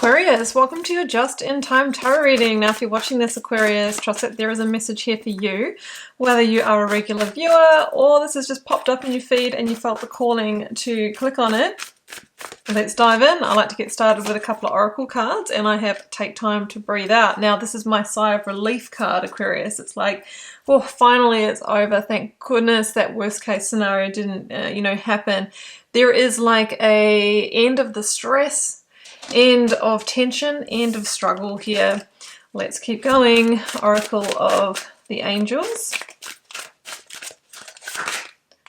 Aquarius, welcome to your just-in-time tarot reading. Now, if you're watching this, Aquarius, trust that there is a message here for you, whether you are a regular viewer or this has just popped up in your feed and you felt the calling to click on it. Let's dive in. I like to get started with a couple of oracle cards, and I have Take Time to Breathe Out. Now, this is my sigh of relief card, Aquarius. It's like, well, finally it's over. Thank goodness that worst case scenario didn't, happen. There is like a end of the stress, end of tension, end of struggle here. Let's keep going. Oracle of the Angels.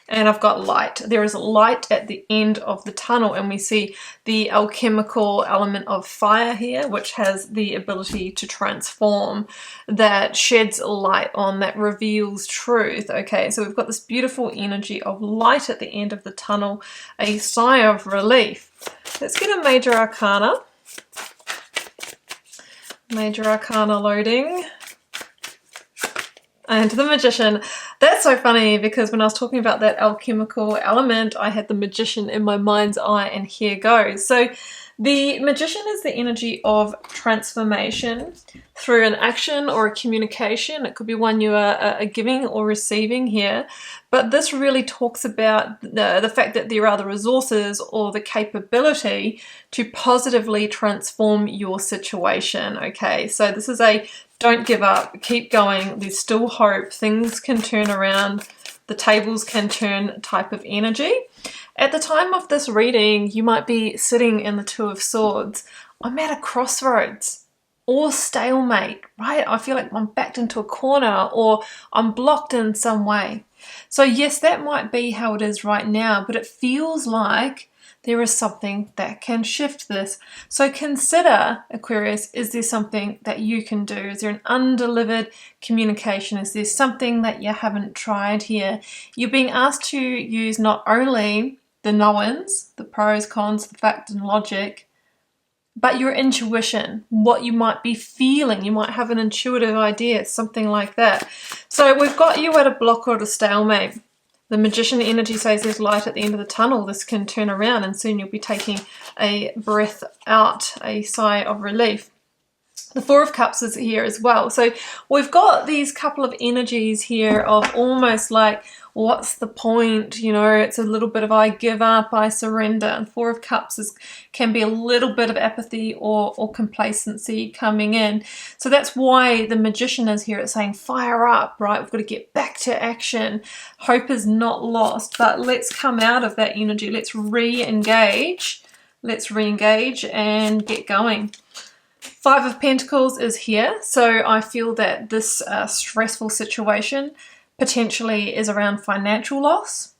And I've got light. There is light at the end of the tunnel, and we see the alchemical element of fire here, which has the ability to transform, that sheds light on, that reveals truth. Okay, so we've got this beautiful energy of light at the end of the tunnel, a sigh of relief. Let's get a major arcana. Major arcana loading. And the Magician. That's so funny because when I was talking about that alchemical element, I had the Magician in my mind's eye, and here goes. So the Magician is the energy of transformation through an action or a communication. It could be one you are giving or receiving here. But this really talks about the fact that there are the resources or the capability to positively transform your situation. Okay, so this is a don't give up, keep going, there's still hope, things can turn around, the tables can turn type of energy. At the time of this reading, you might be sitting in the Two of Swords. I'm at a crossroads or stalemate, right? I feel like I'm backed into a corner or I'm blocked in some way. So yes, that might be how it is right now, but it feels like there is something that can shift this. So consider, Aquarius, is there something that you can do? Is there an undelivered communication? Is there something that you haven't tried here? You're being asked to use not only the knowns, the pros, cons, the fact and logic, but your intuition, what you might be feeling. You might have an intuitive idea, something like that. So we've got you at a block or at a stalemate. The Magician energy says there's light at the end of the tunnel. This can turn around and soon you'll be taking a breath out, a sigh of relief. The Four of Cups is here as well. So we've got these couple of energies here of almost like, what's the point? You know, it's a little bit of I give up, I surrender. And Four of Cups can be a little bit of apathy or complacency coming in. So that's why the Magician is here. It's saying fire up, right? We've got to get back to action. Hope is not lost, but let's come out of that energy. Let's re-engage. Let's re-engage and get going. Five of Pentacles is here. So I feel that this stressful situation potentially is around financial loss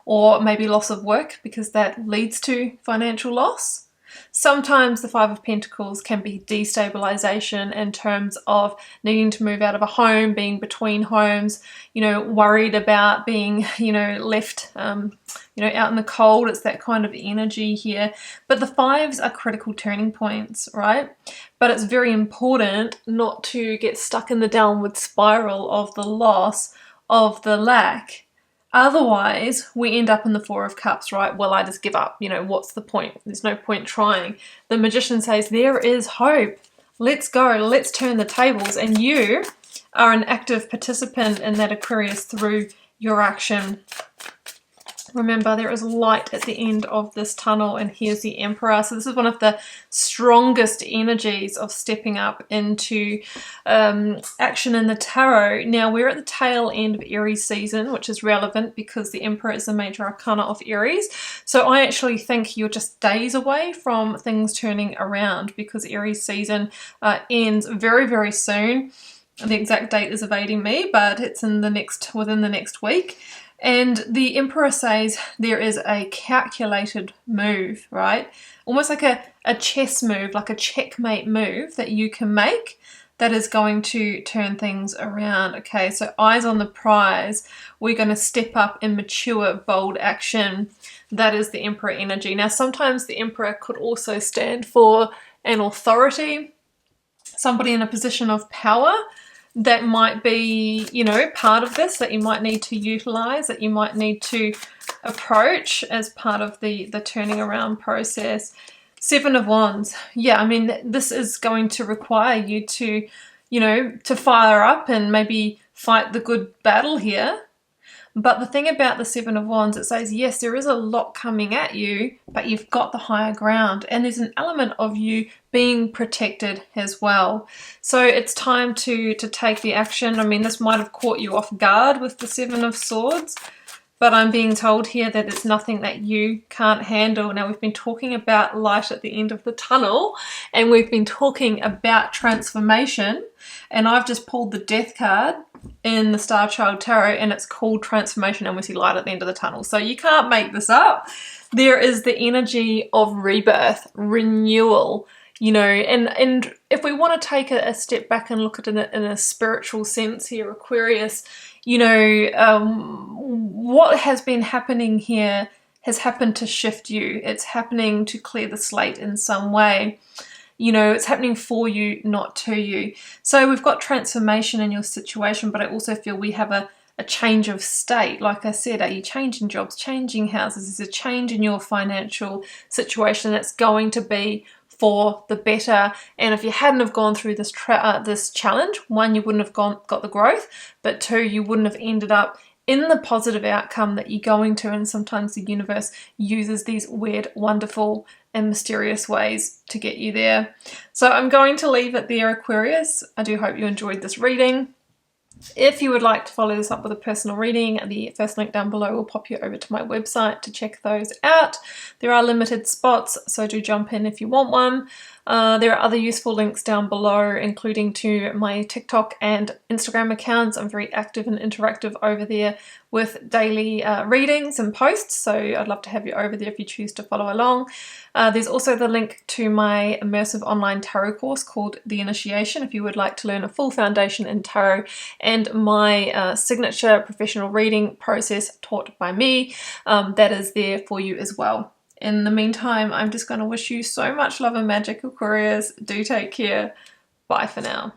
or maybe loss of work, because that leads to financial loss. Sometimes the Five of Pentacles can be destabilization in terms of needing to move out of a home, being between homes, worried about being, left, out in the cold. It's that kind of energy here. But the fives are critical turning points, right? But it's very important not to get stuck in the downward spiral of the loss, of the lack. Otherwise, we end up in the Four of Cups, right? Well, I just give up. What's the point? There's no point trying. The Magician says, there is hope. Let's go. Let's turn the tables. And you are an active participant in that, Aquarius, through your action. Remember, there is light at the end of this tunnel, and here's the Emperor. So this is one of the strongest energies of stepping up into action in the tarot. Now, we're at the tail end of Aries season, which is relevant because the Emperor is the major arcana of Aries. So I actually think you're just days away from things turning around, because Aries season ends very, very soon. The exact date is evading me, but it's within the next week. And the Emperor says there is a calculated move, right? Almost like a chess move, like a checkmate move that you can make that is going to turn things around. Okay, so eyes on the prize. We're going to step up in mature, bold action. That is the Emperor energy. Now, sometimes the Emperor could also stand for an authority, somebody in a position of power. That might be, part of this, that you might need to utilize, that you might need to approach as part of the turning around process. Seven of Wands. Yeah, I mean, this is going to require you to, you know, to fire up and maybe fight the good battle here. But the thing about the Seven of Wands, it says, yes, there is a lot coming at you, but you've got the higher ground. And there's an element of you being protected as well. So it's time to take the action. I mean, this might have caught you off guard with the Seven of Swords, but I'm being told here that it's nothing that you can't handle. Now, we've been talking about light at the end of the tunnel, and we've been talking about transformation, and I've just pulled the Death card in the Star Child Tarot, and it's called transformation, and we see light at the end of the tunnel. So you can't make this up. There is the energy of rebirth, renewal, you know, and if we want to take a step back and look at it in a spiritual sense here, Aquarius, you know, what has been happening here has happened to shift you. It's happening to clear the slate in some way. You know, it's happening for you, not to you. So we've got transformation in your situation, but I also feel we have a change of state. Like I said, are you changing jobs, changing houses? There's a change in your financial situation that's going to be for the better. And if you hadn't have gone through this this challenge, one, you wouldn't have got the growth, but two, you wouldn't have ended up in the positive outcome that you're going to. And sometimes the universe uses these weird, wonderful and mysterious ways to get you there. So I'm going to leave it there, Aquarius. I do hope you enjoyed this reading. If you would like to follow this up with a personal reading, the first link down below will pop you over to my website to check those out. There are limited spots, so do jump in if you want one. There are other useful links down below, including to my TikTok and Instagram accounts. I'm very active and interactive over there with daily readings and posts, so I'd love to have you over there if you choose to follow along. There's also the link to my immersive online tarot course called The Initiation, if you would like to learn a full foundation in tarot, and my signature professional reading process taught by me. That is there for you as well. In the meantime, I'm just going to wish you so much love and magic, Aquarius. Do take care. Bye for now.